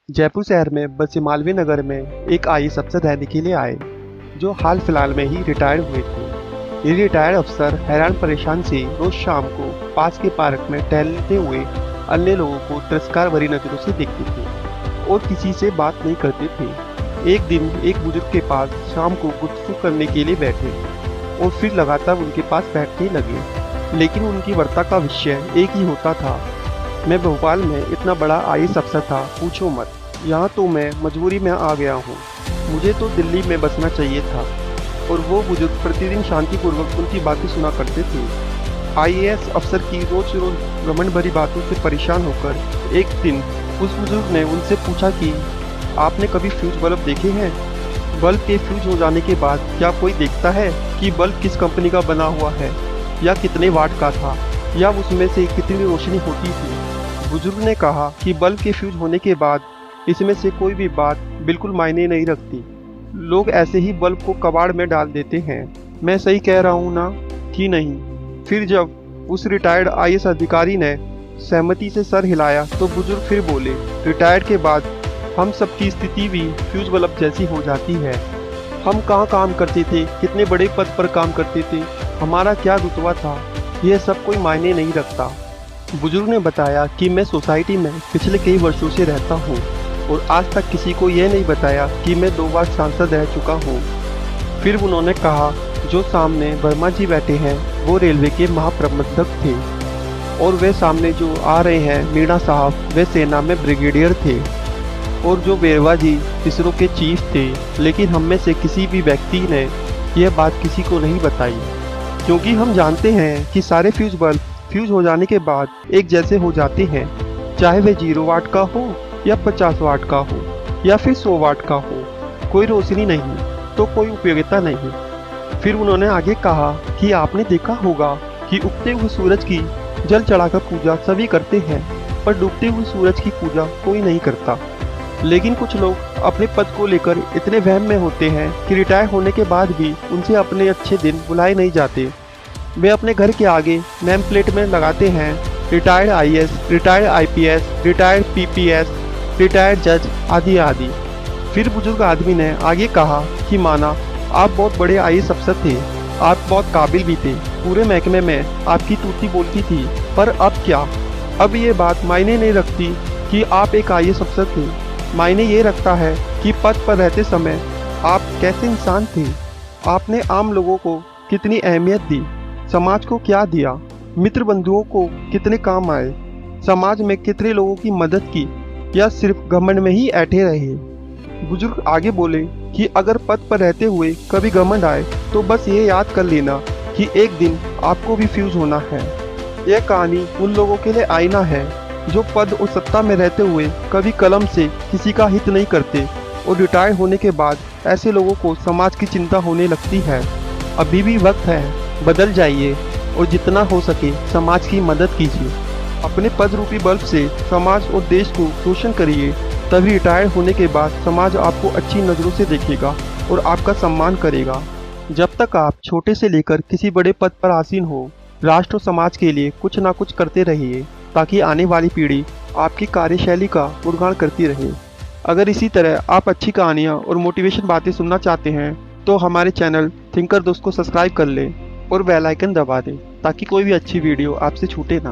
जयपुर शहर में बसे मालवीय नगर में एक आईएएस अफसर रहने के लिए आए, जो हाल फिलहाल में ही रिटायर्ड हुए थे। ये रिटायर्ड अफसर हैरान परेशान से रोज शाम को पास के पार्क में टहलते हुए अन्य लोगों को तिरस्कार भरी नजरों से देखते थे और किसी से बात नहीं करते थे। एक दिन एक बुजुर्ग के पास शाम को गुफ्तगू करने के लिए बैठे और फिर लगातार उनके पास बैठने लगे, लेकिन उनकी वार्ता का विषय एक ही होता था। मैं भोपाल में इतना बड़ा आईएएस अफसर था, पूछो मत। यहाँ तो मैं मजबूरी में आ गया हूँ। मुझे तो दिल्ली में बसना चाहिए था। और वो बुजुर्ग प्रतिदिन शांतिपूर्वक उनकी बातें सुना करते थे। आईएएस अफसर की रोज रोज घमंड भरी बातों से परेशान होकर एक दिन उस बुजुर्ग ने उनसे पूछा कि आपने कभी फ्यूज बल्ब देखे हैं? बल्ब के फ्यूज हो जाने के बाद क्या कोई देखता है कि बल्ब किस कंपनी का बना हुआ है, या कितने वाट का था, या उसमें से कितनी रोशनी होती थी? बुजुर्ग ने कहा कि बल्ब के फ्यूज होने के बाद इसमें से कोई भी बात बिल्कुल मायने नहीं रखती। लोग ऐसे ही बल्ब को कबाड़ में डाल देते हैं। मैं सही कह रहा हूँ ना कि नहीं? फिर जब उस रिटायर्ड आईएएस अधिकारी ने सहमति से सर हिलाया तो बुजुर्ग फिर बोले, रिटायर्ड के बाद हम सबकी स्थिति भी फ्यूज बल्ब जैसी हो जाती है। हम कहाँ काम करते थे, कितने बड़े पद पर काम करते थे, हमारा क्या रुतबा था, यह सब कोई मायने नहीं रखता। बुजुर्ग ने बताया कि मैं सोसाइटी में पिछले कई वर्षों से रहता हूँ और आज तक किसी को यह नहीं बताया कि मैं 2 बार सांसद रह चुका हूँ। फिर उन्होंने कहा, जो सामने वर्मा जी बैठे हैं वो रेलवे के महाप्रबंधक थे और वे सामने जो आ रहे हैं मीणा साहब, वे सेना में ब्रिगेडियर थे। और जो बेरवा जी इसरो के चीफ थे। लेकिन हम में से किसी भी व्यक्ति ने यह बात किसी को नहीं बताई, क्योंकि हम जानते हैं कि सारे फ्यूज बल्ब फ्यूज हो जाने के बाद एक जैसे हो जाते हैं, चाहे वे 0 वाट का हो या 50 वाट का हो या फिर 100 वाट का हो। कोई रोशनी नहीं तो कोई उपयोगिता नहीं। फिर उन्होंने आगे कहा कि आपने देखा होगा कि उगते हुए सूरज की जल चढ़ाकर पूजा सभी करते हैं, पर डूबते हुए सूरज की पूजा कोई नहीं करता। लेकिन कुछ लोग अपने पद को लेकर इतने वहम में होते हैं कि रिटायर होने के बाद भी उनसे अपने अच्छे दिन बुलाए नहीं जाते। वे अपने घर के आगे नेम प्लेट में लगाते हैं, retired IAS, retired IPS, retired PPS, retired जज आदि आदि। फिर बुजुर्ग आदमी ने आगे कहा कि माना आप बहुत बड़े आईएएस अफसर थे, आप बहुत काबिल भी थे, पूरे महकमे में आपकी तूती बोलती थी, पर अब क्या? अब ये बात मायने नहीं रखती कि आप एक आईएएस अफसर थे। मायने ये रखता है कि पद पर रहते समय आप कैसे इंसान थे। आपने आम लोगों को कितनी अहमियत दी, समाज को क्या दिया, मित्र बंधुओं को कितने काम आए, समाज में कितने लोगों की मदद की, या सिर्फ घमंड में ही ऐठे रहे? बुजुर्ग आगे बोले कि अगर पद पर रहते हुए कभी घमंड आए तो बस ये याद कर लेना कि एक दिन आपको भी फ्यूज होना है। यह कहानी उन लोगों के लिए आईना है जो पद और सत्ता में रहते हुए कभी कलम से किसी का हित नहीं करते और रिटायर होने के बाद ऐसे लोगों को समाज की चिंता होने लगती है। अभी भी वक्त है, बदल जाइए और जितना हो सके समाज की मदद कीजिए। अपने पद रूपी बल्ब से समाज और देश को रोशन करिए, तभी रिटायर होने के बाद समाज आपको अच्छी नज़रों से देखेगा और आपका सम्मान करेगा। जब तक आप छोटे से लेकर किसी बड़े पद पर आसीन हो, राष्ट्र और समाज के लिए कुछ ना कुछ करते रहिए, ताकि आने वाली पीढ़ी आपकी कार्यशैली का गुणगान करती रहे। अगर इसी तरह आप अच्छी कहानियाँ और मोटिवेशन बातें सुनना चाहते हैं तो हमारे चैनल थिंकर दोस्त को सब्सक्राइब कर लें और बेल आइकन दबा दें, ताकि कोई भी अच्छी वीडियो आपसे छूटे ना।